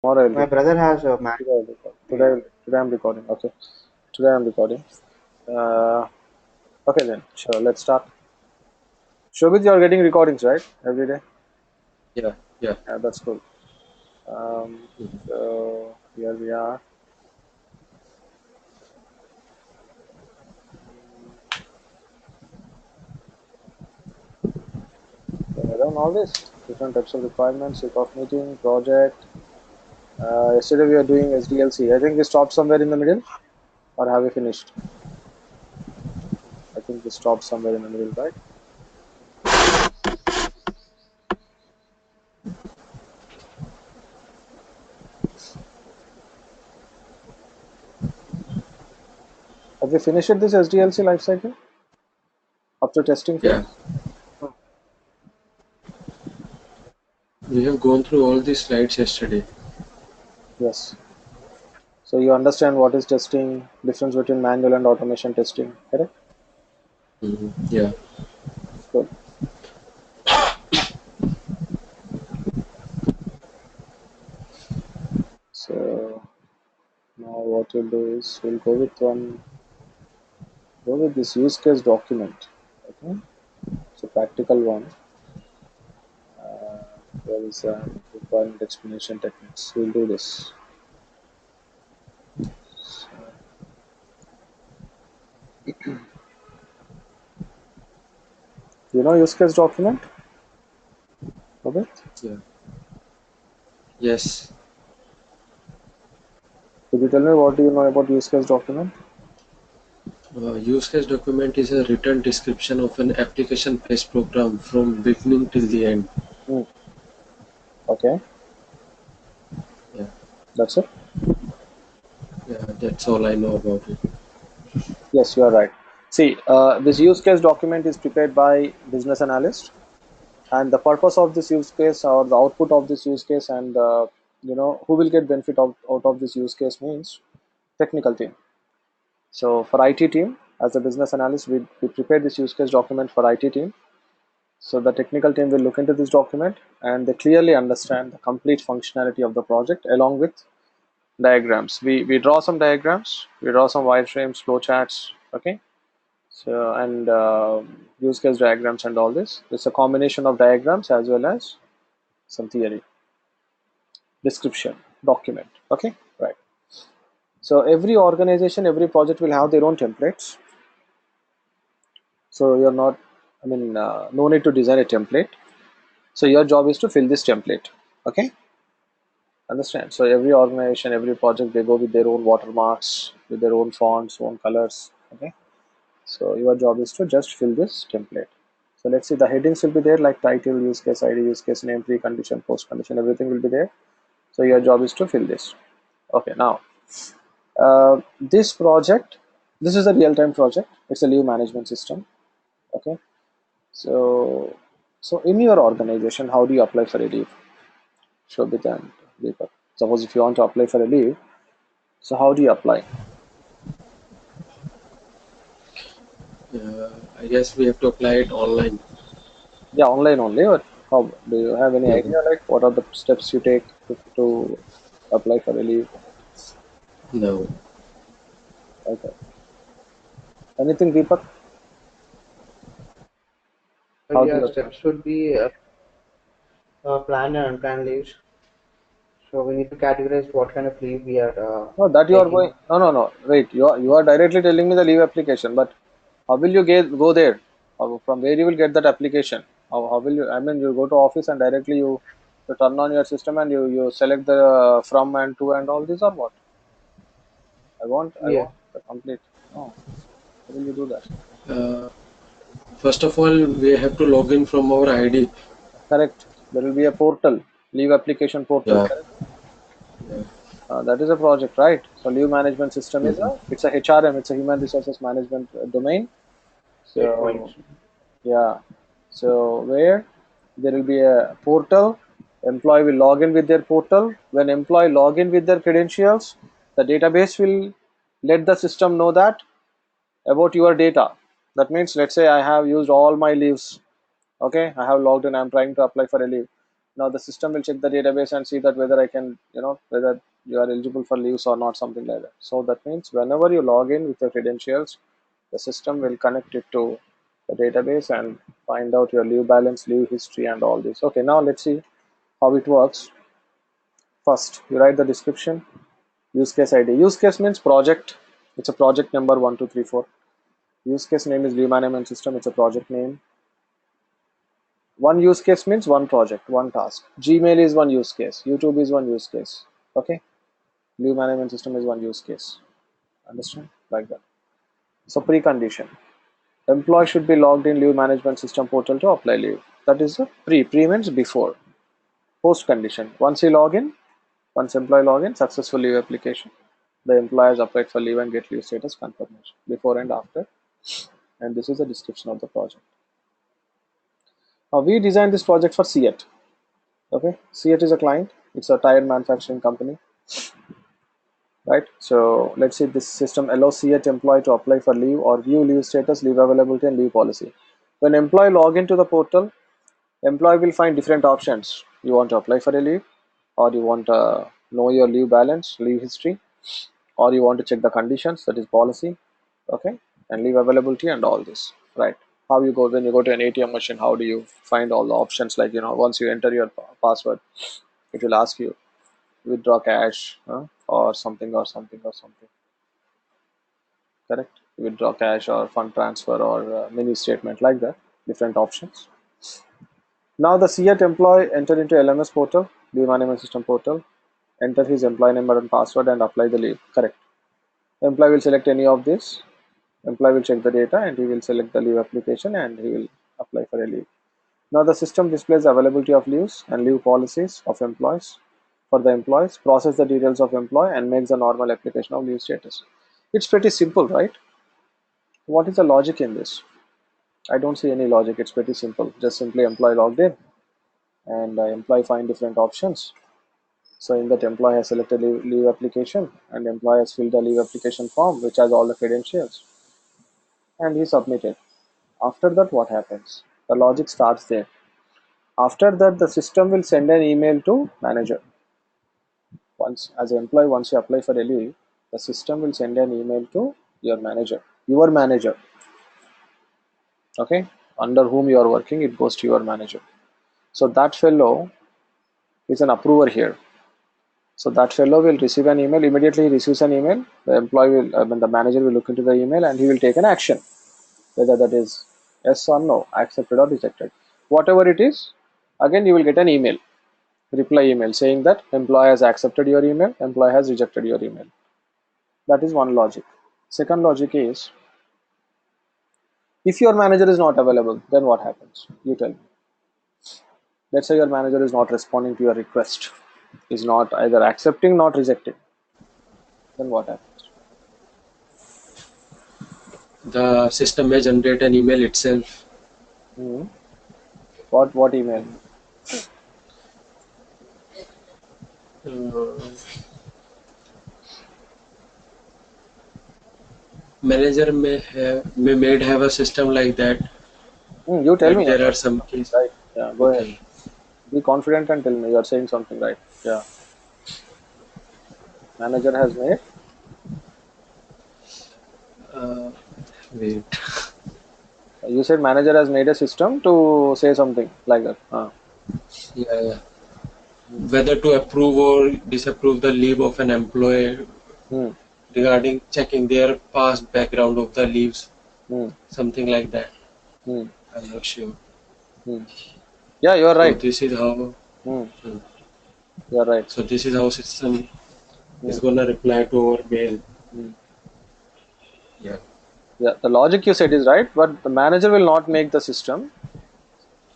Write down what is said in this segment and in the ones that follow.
Tomorrow I'll My record. brother has a Mac. Today I'll record. Yeah. Today I'm recording. Okay. Today I'm recording. Okay then. Sure. Let's start. Shobit, you're getting recordings, right? Every day? Yeah, yeah. Yeah, that's cool. So here we are. So I done all this. Different types of requirements, kickoff meeting, project. Yesterday we were doing SDLC. I think we stopped somewhere in the middle, or have we finished? I think we stopped somewhere in the middle, right? Have we finished this SDLC lifecycle after testing phase? Yeah. We have gone through all these slides yesterday. Yes. So you understand what is testing, difference between manual and automation testing, correct? Yeah. Good. So now what we'll do is we'll go with this use case document. Okay, so practical one. There is a requirement explanation techniques. We'll do this. So, you know use case document? Okay. Yeah. Yes. Could you tell me what do you know about use case document? Use case document is a written description of an application-based program from beginning till the end. Okay. Yeah. That's it. Yeah. That's all I know about it. Yes, you are right. See, this use case document is prepared by business analyst, and the purpose of this use case or the output of this use case and who will get benefit out of this use case means technical team. So for IT team, as a business analyst, we prepare this use case document for IT team. So the technical team will look into this document and they clearly understand the complete functionality of the project along with diagrams. We draw some diagrams, we draw some wireframes, flowcharts. Okay. So and use case diagrams and all this. It's a combination of diagrams as well as some theory, description, document. Okay, right. So every organization, every project will have their own templates. So you're not, no need to design a template. So your job is to fill this template. Okay, understand? So every organization, every project, they go with their own watermarks, with their own fonts, own colors. Okay, so your job is to just fill this template. So let's see, the headings will be there like title, use case ID, use case name, pre-condition, post-condition, everything will be there. So your job is to fill this. Okay, now this project, this is a real-time project. It's a leave management system. Okay, so in your organization, how do you apply for a leave? Shobit and Deepak. Suppose if you want to apply for a leave, so how do you apply? I guess we have to apply it online. Yeah, online only. Or how do you have any idea? Like what are the steps you take to apply for a leave? No. Okay. Anything, Deepak? Well, How do yeah, you apply? steps would be planned and unplanned leaves. So we need to categorize what kind of leave we are No, that you are taking. going. No. Wait, you are directly telling me the leave application, but how will you go there? From where you will get that application? How will you? I mean, you go to office and directly you turn on your system and you select the from and to and all these or what? I want Yeah. the complete. No, how will you do that? Uh, First of all, we have to log in from our ID. Correct. There will be a portal, leave application portal. Yeah. Correct. Yeah. That is a project, right? So leave management system is Mhm. it's a HRM, it's a human resources management domain. Great So points. yeah, so where there will be a portal, employee will log in with their portal. When employee log in with their credentials, the database will let the system know that about your data. That means, let's say I have used all my leaves. Okay, I have logged in, I'm trying to apply for a leave. Now the system will check the database and see that whether I can, whether you are eligible for leaves or not, something like that. So that means whenever you log in with your credentials, the system will connect it to the database and find out your leave balance, leave history, and all this. Okay, now let's see how it works. First, you write the description, use case ID. Use case means project. It's a project number 1234. Use case name is leave management system. It's a project name. One use case means one project, one task. Gmail is one use case. YouTube is one use case. Okay. Leave management system is one use case. Understand? Like that. So precondition. Employee should be logged in leave management system portal to apply leave. That is the pre. Pre means before. Post condition. Once you log in, once employee log in, successful leave application. The employee has applied for leave and get leave status confirmation. Before and after. And this is the description of the project. Now we designed this project for CET. Okay, CET is a client. It's a tire manufacturing company, right? So let's say this system allows CET employee to apply for leave or view leave status, leave availability, and leave policy. When employee log into the portal, employee will find different options. You want to apply for a leave, or you want to know your leave balance, leave history, or you want to check the conditions, that is policy, okay, and leave availability and all this, right? How you go when you go to an ATM machine, how do you find all the options? Like, once you enter your password, it will ask you withdraw cash, or something or something or something, correct? Withdraw cash or fund transfer or mini statement, like that, different options. Now the CET employee enter into LMS portal, leave management system portal, enter his employee number and password and apply the leave, correct? Employee will select any of this. Employee will check the data and he will select the leave application and he will apply for a leave. Now the system displays availability of leaves and leave policies of employees for the employees, process the details of employee and makes the normal application of leave status. It's pretty simple, right? What is the logic in this? I don't see any logic. It's pretty simple. Just simply employee logged in and employee find different options. So in that, employee has selected leave application and employee has filled the leave application form which has all the credentials and he submitted. After that, what happens? The logic starts there. After that, the system will send an email to manager. Once, as an employee, once you apply for a leave, the system will send an email to your manager. Okay, under whom you are working, it goes to your manager. So that fellow is an approver here. So that fellow will receive an email. Immediately he receives an email. The employee will, the manager will look into the email and he will take an action, whether that is yes or no, accepted or rejected. Whatever it is, again you will get an email, reply email saying that employee has accepted your email, employee has rejected your email. That is one logic. Second logic is, if your manager is not available, then what happens? You tell me. Let's say your manager is not responding to your request, is not either accepting, not rejecting. Then what happens? The system may generate an email itself. Hmm. What email? Uh, Manager may have a system like that. You tell That me. there are some cases. Right. Yeah. Go ahead. Okay. Be confident and tell me. You are saying something right. Yeah. Manager has made. Uh, Wait. You said manager has made a system to say something like that. Yeah. Whether to approve or disapprove the leave of an employee Hmm. regarding checking their past background of the leaves, Hmm. something like that. Hmm. I'm not sure. Hmm. Yeah, you are So right. this is how. Hmm. Hmm. You are right. So this is how system Hmm. is gonna reply to our mail. Hmm. Yeah. Yeah, the logic you said is right, but the manager will not make the system.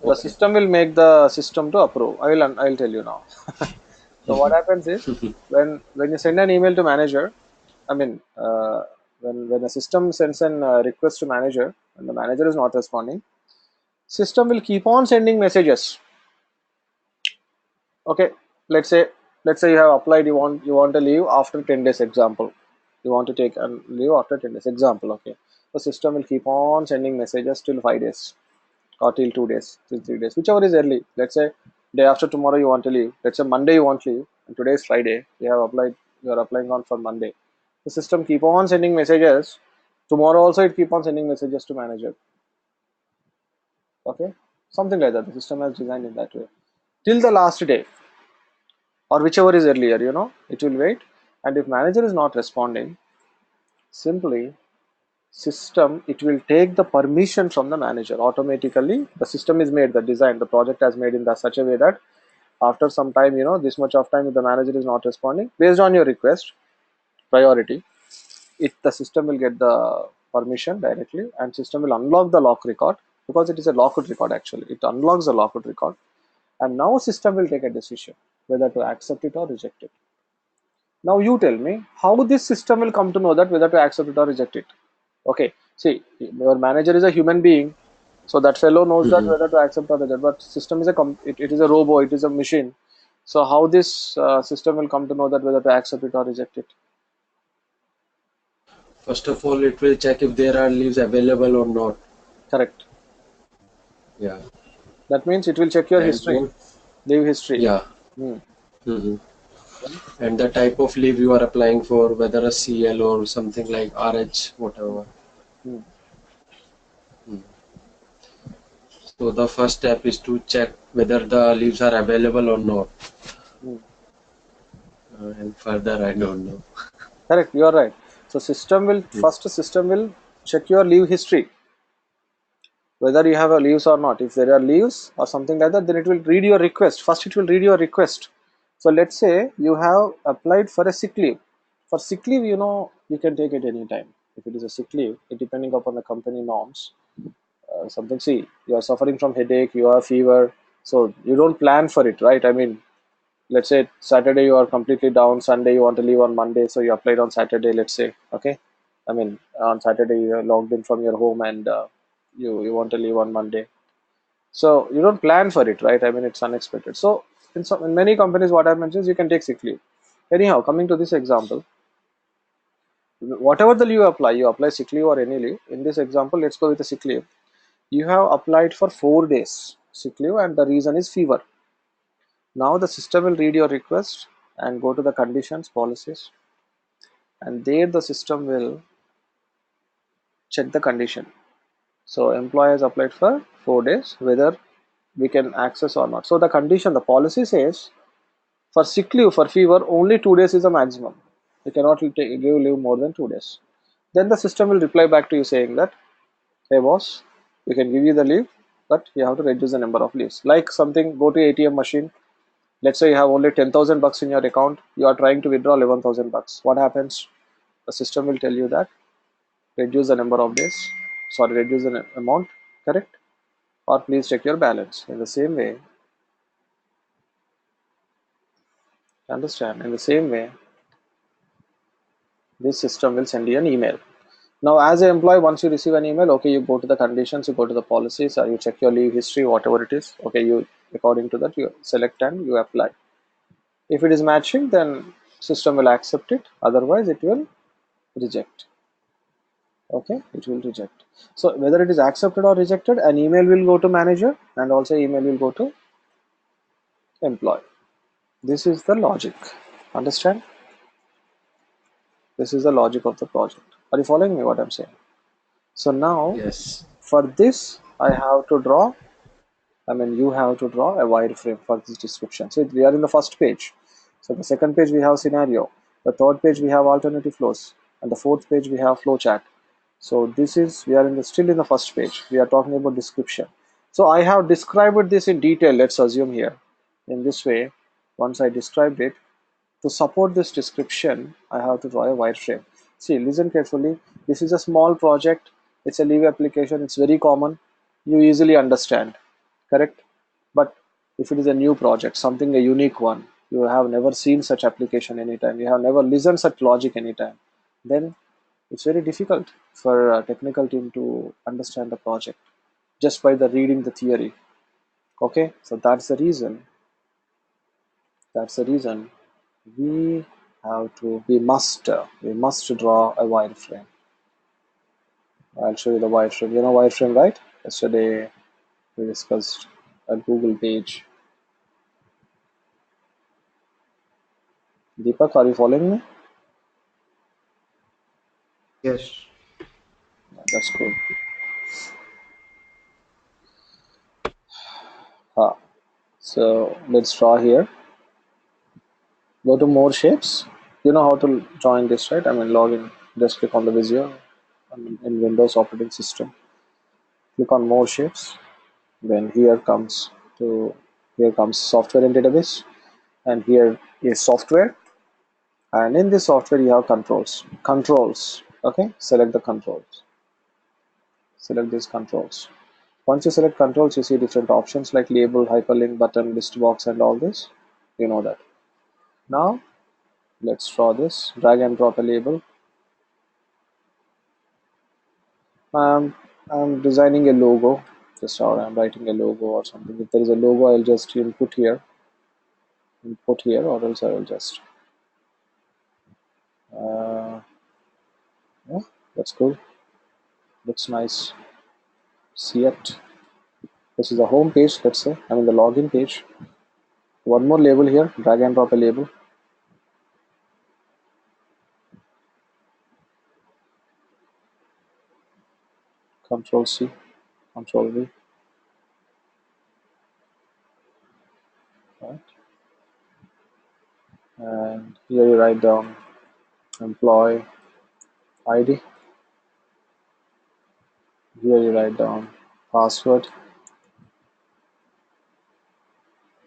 The Okay. system will make the system to approve. I'll tell you now. So what happens is, when you send an email to manager, I mean, when the system sends an request to manager and the manager is not responding, system will keep on sending messages. Okay, let's say you have applied, you want to leave after 10 days, example. You want to take a leave after 10 days, example. Okay, the system will keep on sending messages till 5 days or till 2 days, till 3 days, whichever is early. Let's say Day after tomorrow you want to leave. Let's say Monday you want to leave, and today is Friday. You have applied. You are applying on for Monday. The system keep on sending messages. Tomorrow also it keep on sending messages to manager. Okay, something like that. The system has designed in that way till the last day or whichever is earlier. It will wait, and if manager is not responding, simply system it will take the permission from the manager automatically. The system is made, the design, the project has made in such a way that after some time, this much of time, if the manager is not responding based on your request priority, the system will get the permission directly, and system will unlock the lock record, because it is a locked record. Actually it unlocks the locked record, and now system will take a decision whether to accept it or reject it. Now you tell me how this system will come to know that whether to accept it or reject it. Okay, see, your manager is a human being, so that fellow knows that Mhm. whether to accept or reject. But system is it is a robot, it is a machine. So how this system will come to know that whether to accept it or reject it? First of all, it will check if there are leaves available or not. Correct. Yeah. That means it will check your And history, one, leave history. yeah. Hmm. Hmm. And the type of leave you are applying for, whether a CL or something like RH, whatever. Hmm. Hmm. So the first step is to check whether the leaves are available or not. Hmm. And further, I don't know. Correct. You are right. So system will check your leave history, whether you have a leaves or not. If there are leaves or something like that, then it will read your request. First it will read your request. So let's say you have applied for a sick leave. For sick leave, you can take it anytime. If it is a sick leave, it depending upon the company norms. Something, see, you are suffering from headache, you have fever, so you don't plan for it, right? I mean, let's say Saturday you are completely down, Sunday you want to leave on Monday, so you applied on Saturday, let's say. Okay, I mean, on Saturday you are logged in from your home, and you want to leave on Monday, so you don't plan for it, right? I mean, it's unexpected. So in many companies, what I mentioned is you can take sick leave. Anyhow, coming to this example, whatever the leave you apply sick leave or any leave. In this example, let's go with the sick leave. You have applied for 4 days sick leave, and the reason is fever. Now the system will read your request and go to the conditions, policies, and there the system will check the condition. So employee has applied for 4 days, whether we can access or not. So the condition, the policy says for sick leave, for fever, only 2 days is the maximum. You cannot give leave more than 2 days. Then the system will reply back to you saying that, hey boss, we can give you the leave, but you have to reduce the number of leaves. Like something, go to ATM machine. Let's say you have only 10,000 bucks in your account. You are trying to withdraw 11,000 bucks. What happens? The system will tell you that reduce the number of days. Sorry, reduce the amount. Correct? Or please check your balance. In the same way, understand? In the same way, this system will send you an email. Now, as an employee, once you receive an email, okay, you go to the conditions, you go to the policies, or you check your leave history, whatever it is. Okay, you according to that you select and you apply. If it is matching, then system will accept it. Otherwise, it will reject. Okay, it will reject. So whether it is accepted or rejected, an email will go to manager, and also email will go to employee. This is the logic. Understand? This is the logic of the project. Are you following me what I'm saying? So now Yes. for this I have to draw, I mean you have to draw a wireframe for this description. So we are in the first page. So the second page we have scenario, the third page we have alternative flows, and the fourth page we have flow chart. So this is, we are still in the first page. We are talking about description. So I have described this in detail. Let's assume here in this way. Once I described it, to support this description, I have to draw a wireframe. See, listen carefully. This is a small project. It's a leave application. It's very common. You easily understand, correct? But if it is a new project, something a unique one, you have never seen such application anytime, you have never listened such logic anytime, then it's very difficult for a technical team to understand the project just by the reading the theory. Okay, so that's the reason we must draw a wireframe. I'll show you the wireframe. You know wireframe, right? Yesterday we discussed a Google page. Deepak, are you following me? Yes. Yeah, that's cool. Ah, so let's draw here. Go to more shapes. You know how to join this, right? I mean, log in. Just click on the Visio in Windows operating system. Click on more shapes. Then here comes software and database, and here is software. And in this software, you have controls. Controls. Okay. Select the controls. Select these controls. Once you select controls, you see different options like label, hyperlink, button, list box, and all this. You know that. Now let's draw this. Drag and drop a label. I'm designing a logo. Just or I'm writing a logo or something. If there is a logo, I'll just input here, or else I will just. Uh, yeah, that's good. Looks nice. See it. This is the home page. Let's say I mean the login page. One more label here. Drag and drop a label. Control C. Control V. Right. And here you write down employee ID. Here you write down password,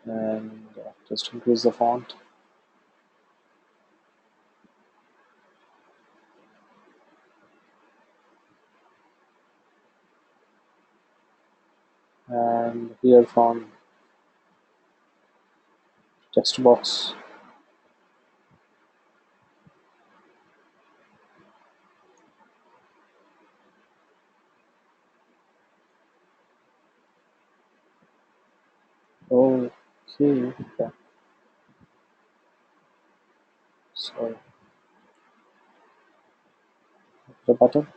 and just increase the font. And here from text box. Okay. Yeah. So the button.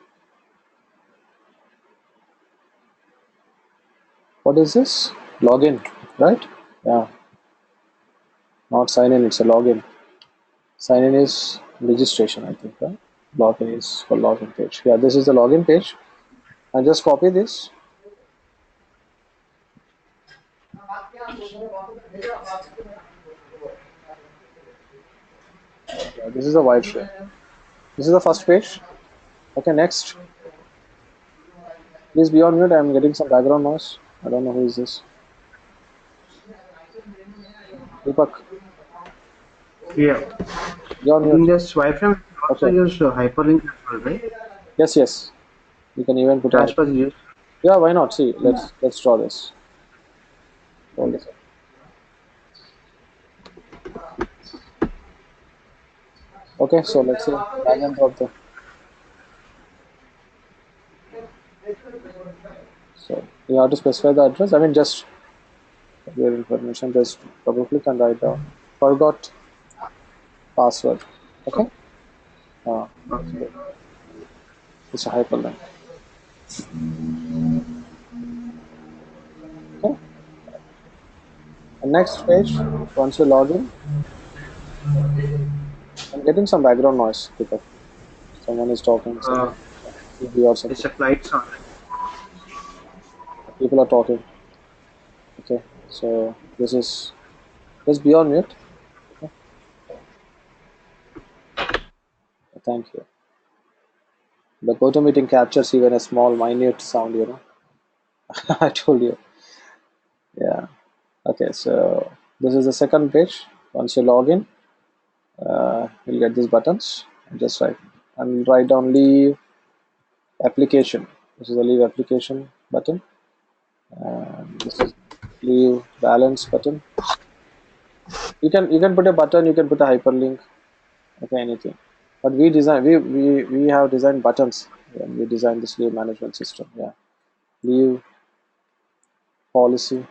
What is this? Login, right? Yeah. Not sign in. It's a login. Sign in is registration, I think, right? Login is for login page. Yeah, this is the login page. I just copy this. Yeah, this is a wireframe. This is the first page. Okay, next. Please be on mute. I'm getting some background noise. I don't know who is this. Deepak, Yeah. be on In mute. this wireframe, we also Okay. use hyperlink as well, right? Yes, yes. You can even put a As hyper. per the use. Yeah, why not? See, let's draw this. Hold this up. Okay, so let's say drag and drop the. So you have to specify the address. I mean, just for your information, just double click and write down. Forgot password. Okay. Uh, Okay. so it's a hyperlink. Okay. And next page, once you log in, I'm getting some background noise. Deepak. Someone is talking. Uh, Someone TV or it's something. a flight sound. People are talking. Okay. So this is just be on mute. Okay. Thank you. The GoToMeeting captures even a small, minute sound. I told you. Yeah. Okay. So this is the second page. Once you log in, you'll get these buttons. Just write and write down leave application. This is the leave application button. And this is leave balance button. You can put a button. You can put a hyperlink. Okay, anything. But we have designed buttons when we designed this leave management system. Yeah. Leave policy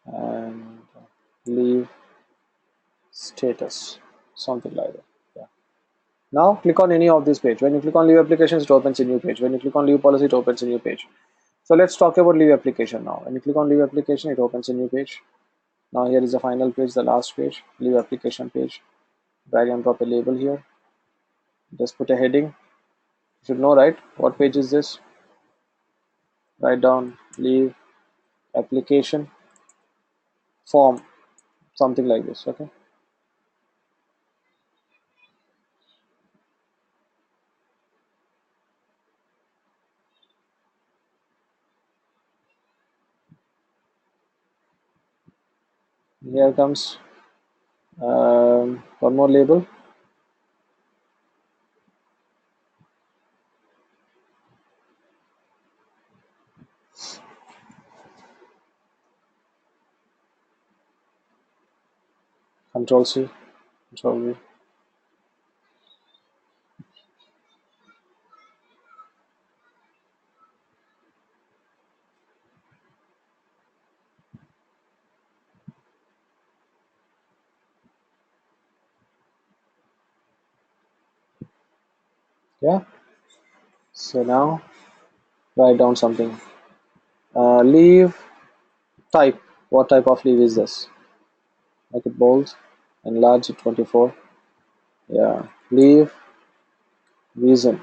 and leave status, something like that. Yeah. Now click on any of this page. When you click on leave applications, it opens a new page. When you click on leave policy, it opens a new page. So let's talk about leave application now. When you click on leave application, it opens a new page. Now here is the final page, the last page, leave application page. Drag and drop a label here. Just put a heading. You should know, right? What page is this? Write down leave application form, something like this. Okay. Here comes one more label. Control C, Control V. Yeah. So now write down something. Leave type. What type of leave is this? Make it bold. Enlarge it 24. Yeah. Leave reason.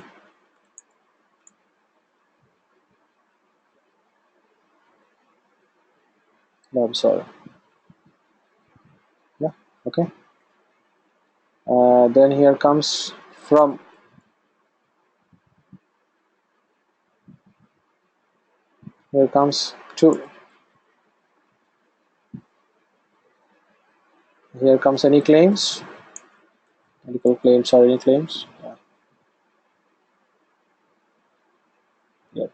No, I'm sorry. Yeah. Okay. Then here comes from. Here comes to. Here comes any claims. Medical claims or any claims. Yeah. Yep.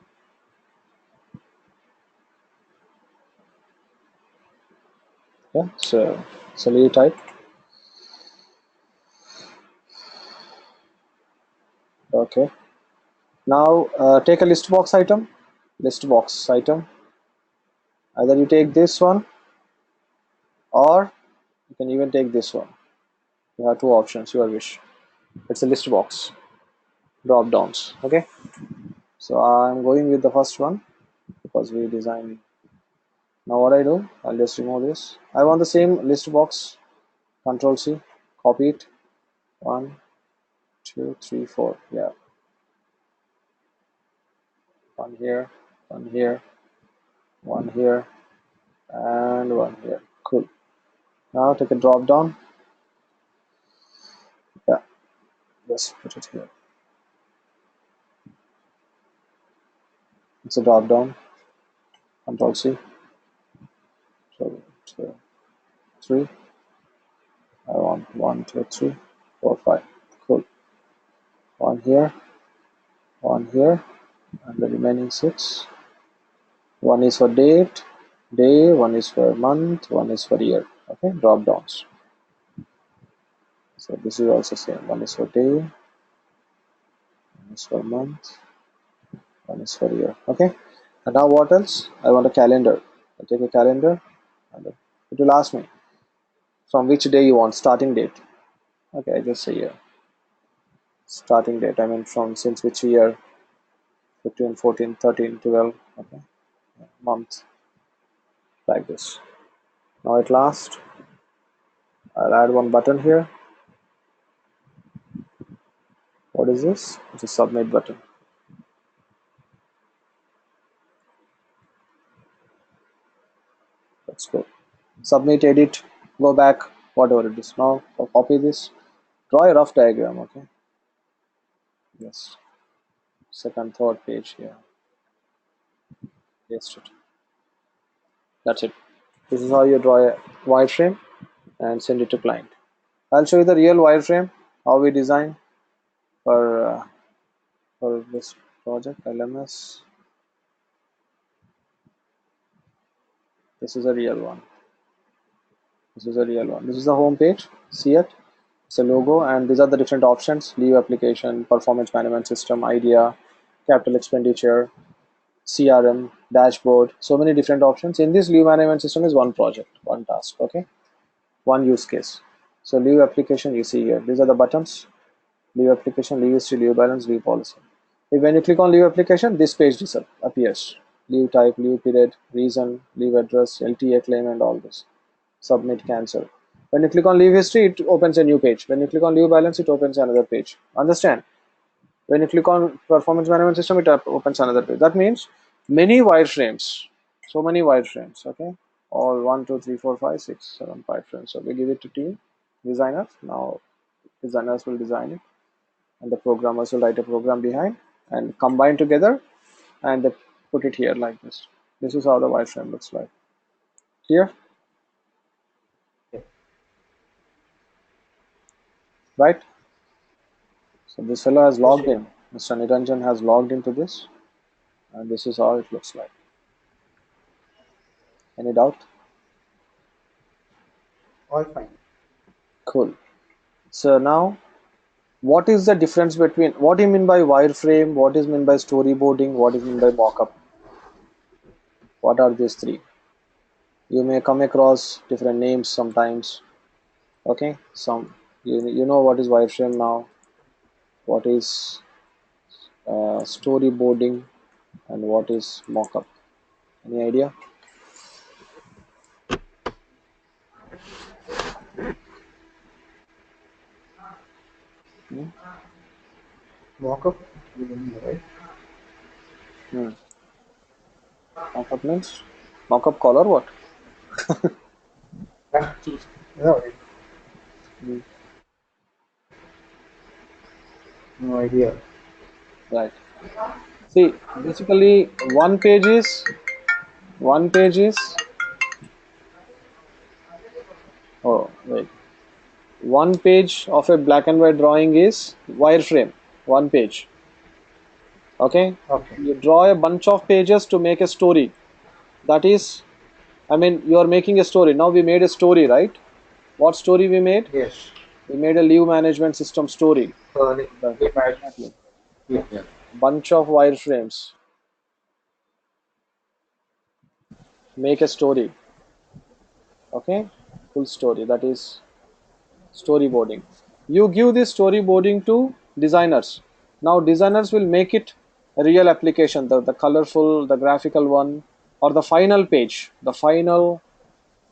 Yeah. So leave type. Okay. Now take a list box item. List box item. Either you take this one or you can even take this one. You have two options, your wish. It's a list box. Drop downs. Okay. So I'm going with the first one because we designed. Now what I do, I'll just remove this. I want the same list box. Control C. Copy it. 1, 2, 3, 4. Yeah. One here. One here. One here. And one here. Cool. Now take a drop down. Yeah. Just put it here. It's a drop down. Control C. So 2, 3. I want 1, 2, 3, 4, 5. Cool. One here. One here. And the remaining 6. One is for date, day, one is for month, one is for year. Okay, drop downs. So this is also same. One is for day, one is for month, one is for year. Okay. And now what else? I want a calendar. I take a calendar and it will ask me from which day you want, starting date. Okay, I just say here. Starting date, I mean from since which year? 15, 14, 13, 12. Okay. Month. Like this. Now at last, I'll add one button here. What is this? It's a submit button. Let's go. Submit, edit, go back, whatever it is. Now copy this. Draw a rough diagram, okay? Yes. Second, third page here. Paste it. That's it. This is how you draw a wireframe and send it to client. I'll show you the real wireframe, how we design for this project, LMS. This is a real one. This is a real one. This is the home page. See it? It's a logo, and these are the different options: leave application, performance management system, idea, capital expenditure, CRM, dashboard. So many different options. In this leave management system is one project, one task. Okay, one use case. So leave application, you see here. These are the buttons: leave application, leave history, leave balance, leave policy. If when you click on leave application, this page appears: leave type, leave period, reason, leave address, LTA claim, and all this. submit, cancel. When you click on leave history, it opens a new page. When you click on leave balance, it opens another page. Understand? When you click on performance management system, it opens another page. That means many wireframes, so many wireframes. Okay, all 1 2 3 4 5 6 7 wireframes. So we give it to team designers. Now designers will design it, and the programmers will write a program behind and combine together, and they put it here like this. This is how the wireframe looks like. Clear? Yeah. Right? So this fellow has Yes, logged Sridham. in. Mr. Niranjan has logged into this, and this is how it looks like. Any doubt? All fine. Cool. So now, what is the difference between what do you mean by wireframe? What is meant by storyboarding? What is meant by mockup? What are these three? You may come across different names sometimes. Okay, you know what is wireframe now. What is storyboarding and what is mockup? Any idea? Hmm? Mockup, you don't know, right? Hmm. Mockup means mockup call or what? Ah, no, Hmm. no idea. Right. See, basically one page is oh wait, one page of a black and white drawing is wireframe. One page. Okay. Okay. You draw a bunch of pages to make a story. That is, I mean, you are making a story. Now we made a story, right? What story we made? Yes. We made a leave management system story. Right. Leave management. Exactly. Yeah. Yeah. Bunch of wireframes. Make a story. Okay. Full story. That is storyboarding. You give this storyboarding to designers. Now designers will make it a real application, the colorful, the graphical one, or the final page, the final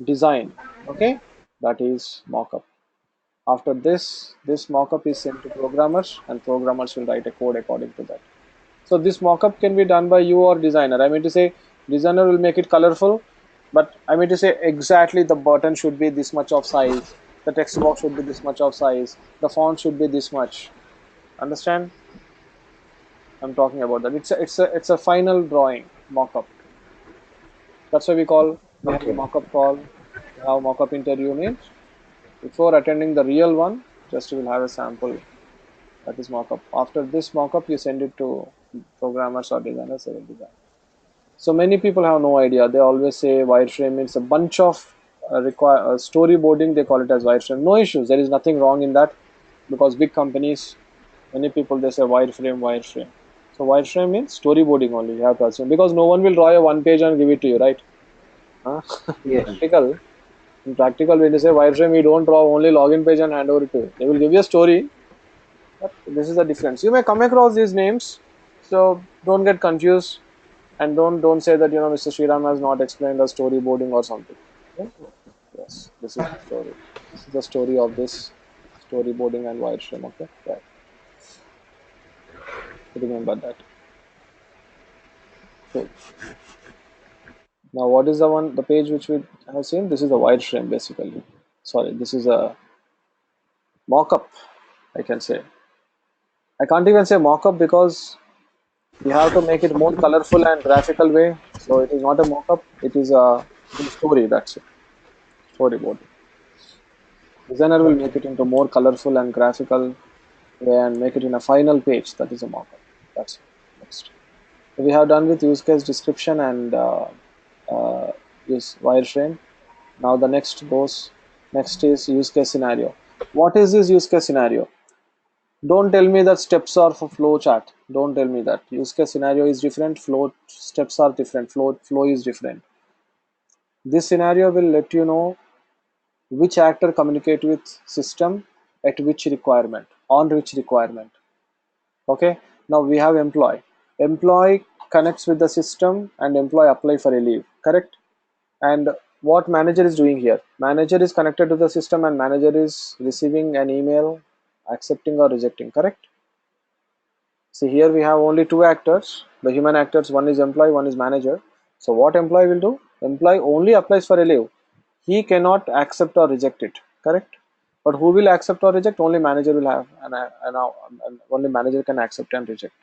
design. Okay, that is mockup. After this mockup is sent to programmers, and programmers will write a code according to that. So this mockup can be done by you or designer. I mean to say, designer will make it colorful, but I mean to say exactly the button should be this much of size, the text box should be this much of size, the font should be this much. Understand? I'm talking about that. It's a final drawing mockup. That's why we have a Okay. mockup call. We have mockup interview means before attending the real one, just you will have a sample. That is mockup. After this mockup, you send it to programmers or designers. They will design. So many people have no idea. They always say wireframe means a bunch of storyboarding. They call it as wireframe. No issues. There is nothing wrong in that because big companies, many people they say wireframe, wireframe. So wireframe means storyboarding only. You have to assume because no one will draw a one page and give it to you, right? Huh? Yes. Practical. In practical, when they say wireframe, we don't draw only login page and hand over it to you. They will give you a story, but this is the difference. You may come across these names, so don't get confused and don't say that Mr. Sriram has not explained the storyboarding or something. Okay? Yes, this is the story. This is the story of this storyboarding and wireframe. Okay, right. Remember that. Cool. Now, what is the page which we have seen? This is the wireframe basically. Sorry, this is a mock-up. I can say. I can't even say mock-up because we have to make it more colorful and graphical way. So it is not a mock-up. It is a story. That's it. Storyboard. Designer will make Okay. it into more colorful and graphical way and make it in a final page. That is a mock-up. That's it. Next. So we have done with use case description and use wireframe. Now the next is use case scenario. What is this use case scenario? Don't tell me that steps are for flow chart. Don't tell me that. Use case scenario is different. Flow steps are different. Flow is different. This scenario will let you know which actor communicate with system at which requirement, on which requirement. Okay. Now we have employee. Employee connects with the system and employee apply for a leave. Correct. And what manager is doing here. Manager is connected to the system and manager is receiving an email, accepting or rejecting, correct? See, here we have only two actors, the human actors, one is employee, one is manager. So what employee will do? Employee only applies for a leave. He cannot accept or reject it, correct? But who will accept or reject? Only manager will have, and only manager can accept and reject.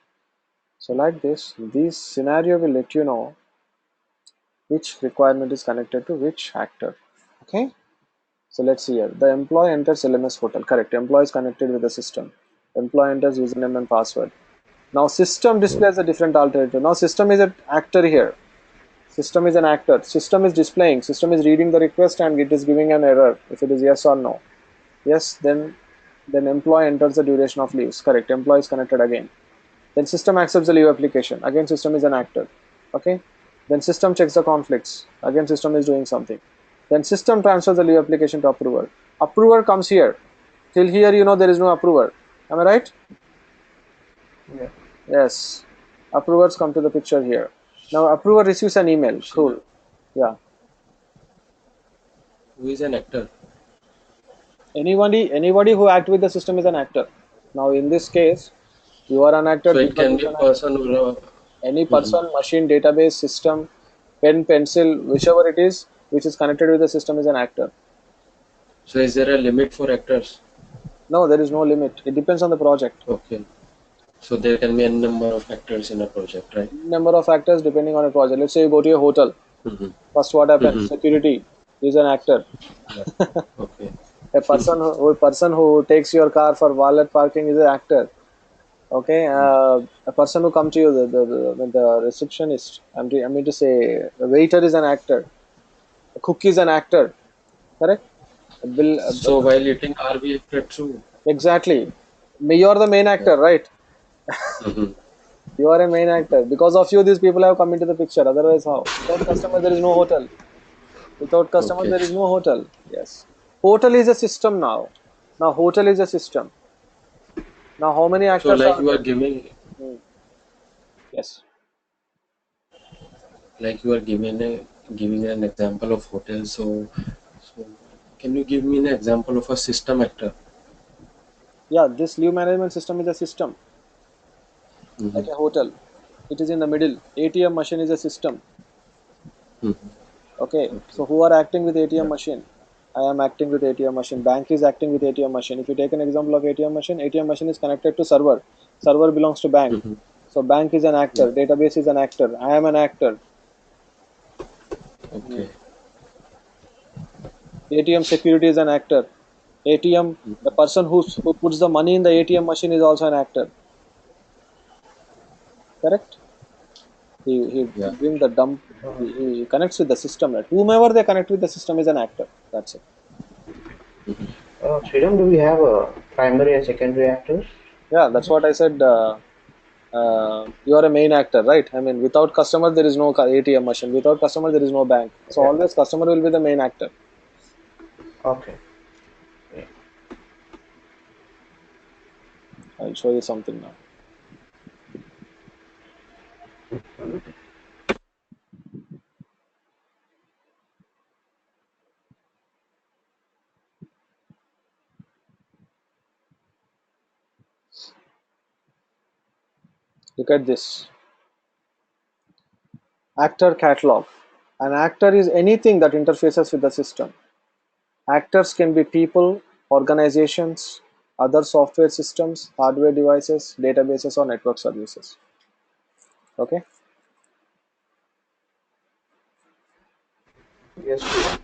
So like this scenario will let you know which requirement is connected to which actor. Okay. So let's see here. The employee enters LMS portal. Correct. Employee is connected with the system. Employee enters username and password. Now system displays a different alternative. Now system is an actor here. System is an actor. System is displaying. System is reading the request and it is giving an error if it is yes or no. Yes, then employee enters the duration of leaves. Correct. Employee is connected again. Then system accepts the leave application. Again, system is an actor. Okay. Then system checks the conflicts. Again, system is doing something. Then system transfers the leave application to approver. Approver comes here. Till here, you know there is no approver. Am I right? Yeah. Yes. Approvers come to the picture here. Now approver receives an email. Cool. Yeah. Who is an actor? Anybody who acts with the system is an actor. Now in this case, you are an actor. So it Deepak can is be a an actor. person or Any Mhm. person, machine, database, system, pen, pencil, whichever it is, which is connected with the system is an actor. So is there a limit for actors? No, there is no limit. It depends on the project. Okay. So there can be a number of actors in a project, right? Number of actors depending on a project. Let's say you go to a hotel. Mm-hmm. First, what happens? Mm-hmm. Security is an actor. Yeah. Okay. A person who takes your car for valet parking is an actor. Okay, a person who comes to you, the receptionist. I mean to say, the waiter is an actor. A cook is an actor. Correct. A bill. So while eating, are we actor too? Exactly. You are the main Yeah. actor, right? Mm-hmm. You are a main actor. Because of you, these people have come into the picture. Otherwise, how? Without customer, there is no hotel. Without customer, Okay. there is no hotel. Yes. Hotel is a system now. Now, hotel is a system. Now, how many So actors like are you are there? giving, Hmm. Yes. like you are giving an example of hotel. So can you give me an example of a system actor? Yeah, this leave management system is a system, Mm-hmm. like a hotel. It is in the middle. ATM machine is a system. Mm-hmm. Okay. Okay. So, who are acting with ATM Yeah. machine? I am acting with ATM machine. Bank is acting with ATM machine. If you take an example of ATM machine is connected to server. Server belongs to bank. Mm-hmm. So bank is an Yeah. actor. Database is an actor. I am an actor. Hmm. Okay. ATM security is an actor. ATM, the Mm-hmm. person who puts the money in the ATM machine is also an actor. Correct? He Yeah. brings the dump. Uh, He connects with the system. Right? Whomever they connect with the system is an actor. That's it. Sridham, do we have primary and secondary actors? Yeah, that's what I said. You are a main actor, right? I mean, without customer there is no ATM machine. Without customer there is no bank. So Yeah. always customer will be the main actor. Okay. Yeah. I'll show you something now. Look at this. Actor catalog. An actor is anything that interfaces with the system. Actors can be people, organizations, other software systems, hardware devices, databases, or network services. Okay. Yes, Sridham.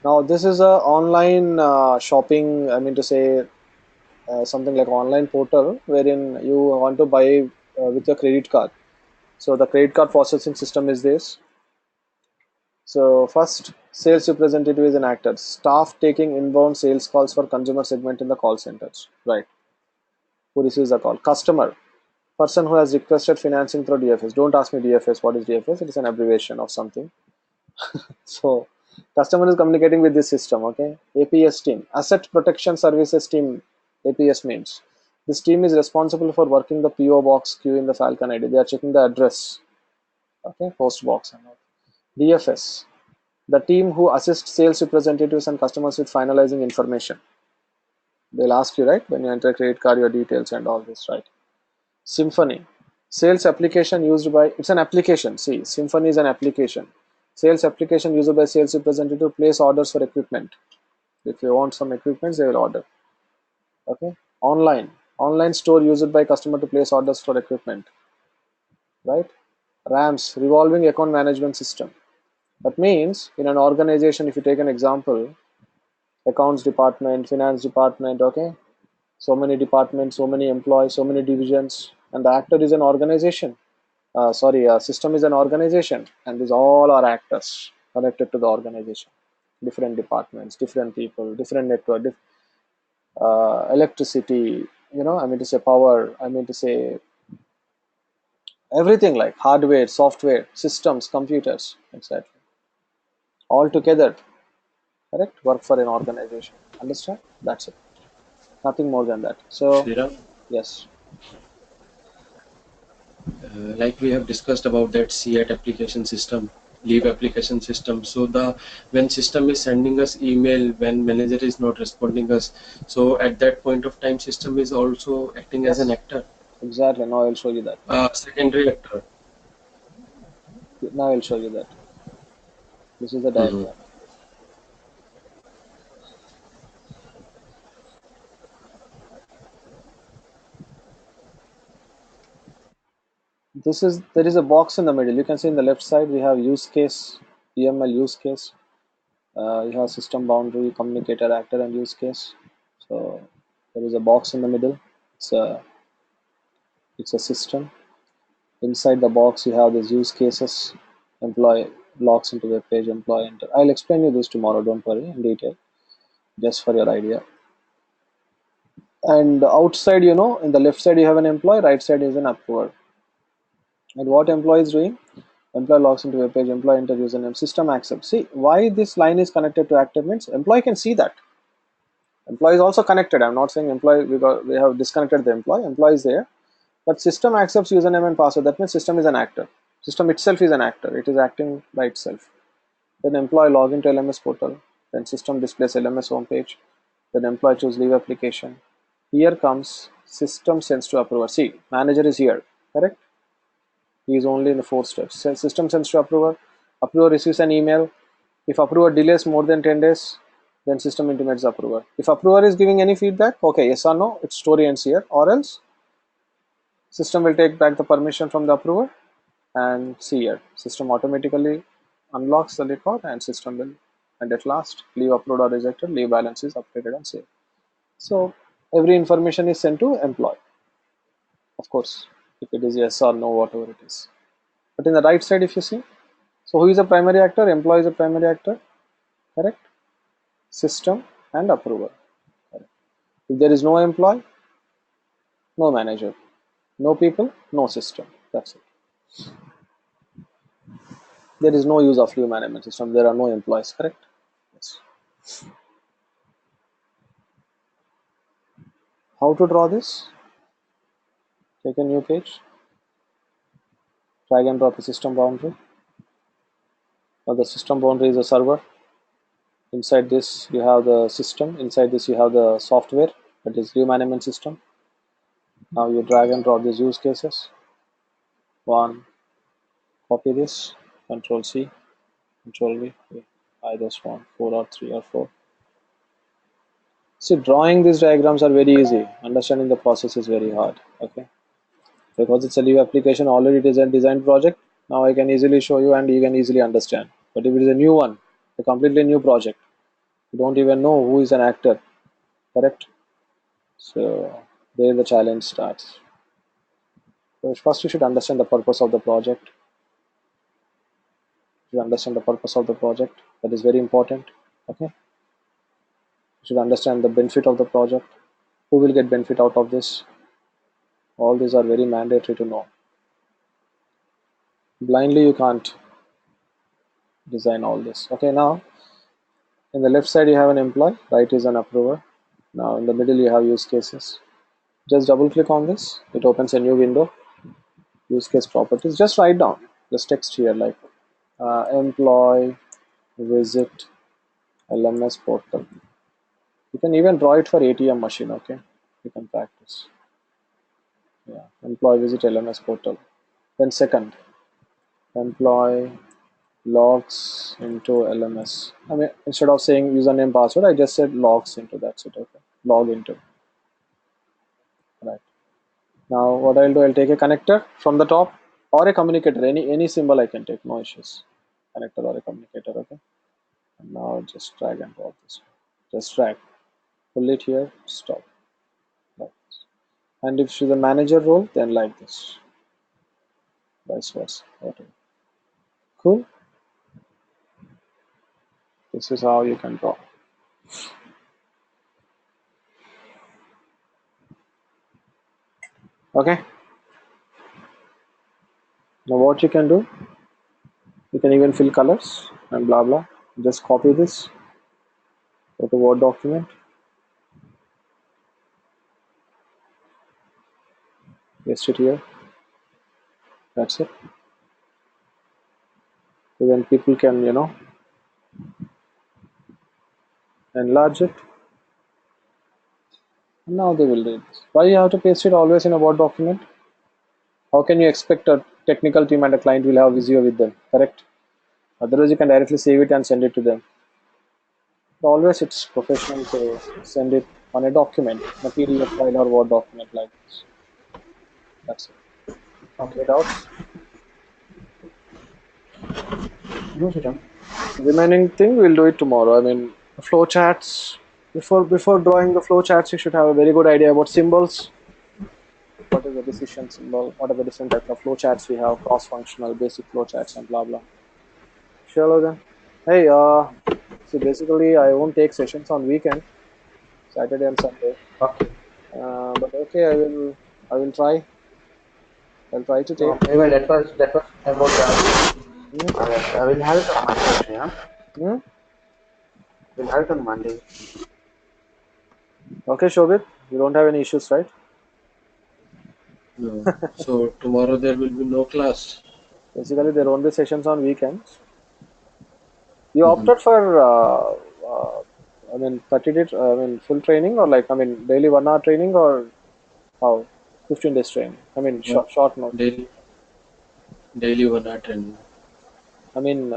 Now this is a online shopping. I mean to say something like online portal wherein you want to buy with your credit card. So the credit card processing system is this. So first, sales representative is an actor. Staff taking inbound sales calls for consumer segment in the call centers. Right. Who receives the call? Customer. Person who has requested financing through DFS. Don't ask me DFS. What is DFS? It is an abbreviation of something. So customer is communicating with this system. Okay. APS team. Asset protection services team. APS means. This team is responsible for working the PO box queue in the Falcon ID. They are checking the address. Okay. Post box and all. DFS. The team who assists sales representatives and customers with finalizing information. They'll ask you, right, when you enter a credit card, your details and all this, right? Symphony, sales application used by, it's an application. See, Symphony is an application. Sales application used by sales representative to place orders for equipment. If you want some equipment, they will order. Okay. Online store used by customer to place orders for equipment, right? RAMS, revolving account management system. That means in an organization, if you take an example, accounts department, finance department, okay, so many departments, so many employees, so many divisions, and the actor is an organization. System is an organization, and these all are actors connected to the organization. Different departments, different people, different network, electricity. I mean to say power. I mean to say everything like hardware, software, systems, computers, etc. All together, correct? Work for an organization. Understand? That's it. Nothing more than that. So Sriram, yes, like we have discussed about that CAT application system, leave application system. So the when system is sending us email, when manager is not responding us, so at that point of time, system is also acting as an yes, actor, exactly. Now I'll show you that. secondary actor. Now I'll show you that. This is the Mhm. diagram. There is a box in the middle. You can see in the left side we have use case, EML use case. You have system boundary, communicator, actor, and use case. So there is a box in the middle. It's a it's a system. Inside the box you have these use cases. Employee logs into web page. Employee enter. I'll explain you this tomorrow. Don't worry in detail. Just for your idea. And outside, in the left side you have an employee. Right side is an approver. And what employee is doing? Employee logs into web page. Employee enter username. System accepts. See why this line is connected to actor means employee can see that. Employee is also connected. I'm not saying employee because we have disconnected the employee. Employee is there, but system accepts username and password. That means system is an actor. System itself is an actor. It is acting by itself. Then employee log into LMS portal. Then system displays LMS homepage. Then employee choose leave application. Here comes system sends to approver. See, manager is here, correct? He is only in the 4 steps. System sends to approver. Approver receives an email. If approver delays more than 10 days, then system intimates the approver. If approver is giving any feedback, okay, yes or no, its story ends here, or else system will take back the permission from the approver and see here. System automatically unlocks the record and system will, and at last, leave upload or rejected, leave balance is updated and saved. So every information is sent to employee, of course, if it is yes or no, whatever it is. But in the right side, if you see, so who is a primary actor? Employee is a primary actor, correct? System and approver. Correct. If there is no employee, no manager, no people, no system. That's it. There is no use of leave management system. There are no employees, correct? Yes. How to draw this? Take a new page, drag and drop a system boundary. Now the system boundary is a server. Inside this you have the system. Inside this you have the software, that is leave management system. Now you drag and drop these use cases. One, copy this, Control C, Control V. I just want 4 or 3 or 4. See, drawing these diagrams are very easy. Understanding the process is very hard. Okay, because it's a leave application, already it is a design project. Now I can easily show you and you can easily understand. But if it is a new one, a completely new project, you don't even know who is an actor, correct? So there the challenge starts. So first you should understand the purpose of the project. You understand the purpose of the project. That is very important. Okay. You should understand the benefit of the project. Who will get benefit out of this? All these are very mandatory to know. Blindly you can't design all this. Okay, now in the left side you have an employee, right is an approver. Now in the middle you have use cases. Just double click on this. It opens a new window. Use case properties. Just write down. Just text here like employee visit LMS portal. You can even draw it for ATM machine, okay? You can practice. Yeah, employee visit LMS portal. Then second, employee logs into LMS. I mean, instead of saying username password, I just said logs into. That's it, okay? Log into. Right. Now what I'll do, I'll take a connector from the top or a communicator. Any symbol I can take, no issues. Connector or a communicator, okay? And now just drag and drop this. Just drag. Pull it here, stop. Like this. And if she's a manager role, then like this. Vice versa. Whatever. Cool. This is how you can draw. Okay. Now what you can do, you can even fill colors and blah blah. Just copy this, go to Word document, paste it here. That's it. So then people can, enlarge it. And now they will read this. Why you have to paste it always in a Word document? How can you expect a technical team and a client will have Visio with them, correct? Otherwise you can directly save it and send it to them. But always it's professional to send it on a document, a PDF file or Word document like this. That's it. Okay. Any doubts? No, Sriram. Remaining thing we'll do it tomorrow. I mean, flow charts. Before drawing the flow charts, you should have a very good idea about symbols. What is the decision symbol? What are the different types of flow charts we have? Cross-functional, basic flow charts, and blah blah. Sure then. Hey, see, basically, I won't take sessions on weekend, Saturday and Sunday. Okay. But okay, I will try. I'll try to take. Anyway, that was about Hmm? I will have it on Monday, yeah. Hmm? We'll have it on Monday. Okay, Shobit, you don't have any issues, right? No. So tomorrow there will be no class. Basically, there won't be sessions on weekends. You Mhm. opted for, I mean, 30 days, I mean, full training or like, I mean, daily 1 hour training or how? 15 days training. I mean, One short note. daily, daily 1 hour training. I mean,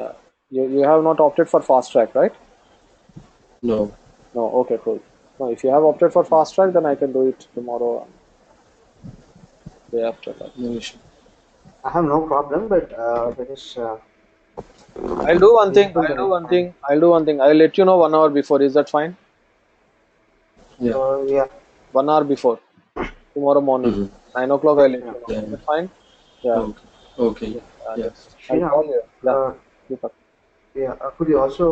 you have not opted for fast track, right? No, No, okay, cool. No, if you have opted for fast track, then I can do it tomorrow and day after that. no issue. I have no problem, but there is I'll do one thing. people to respond. I'll do one thing. I'll let you know 1 hour before. Is that fine? Yeah. So yeah, 1 hour before. Tomorrow morning. Mhm. 9 o'clock, I'll let you know. Yeah. Is that fine? Yeah. Okay. Okay. Yeah. Just, I'll call Sriram, you. Yeah. Deepak. yeah, could you also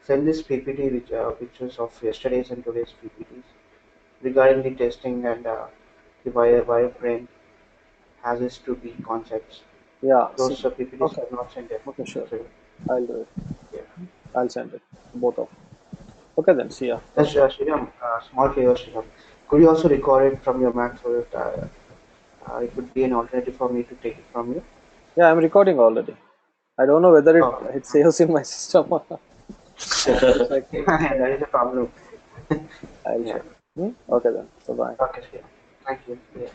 send this PPT which pictures of yesterday's and today's PPTs regarding the testing and the wireframe has its to be concepts. Yeah. See. Those PPTs Okay. could not send it. Okay, sure. So I'll do it. yeah. I'll send it. Both of them. Okay then. See ya. Yes, Sriram, small favor, Sriram. Could you also record it from your Mac so that it would be an alternative for me to take it from you? Yeah, I'm recording already. I don't know whether it Okay. it saves in my system or not. I have to check. That is a problem. I'll Yeah. check. Okay then. Bye bye. Okay, Sriram. Thank you. Yeah.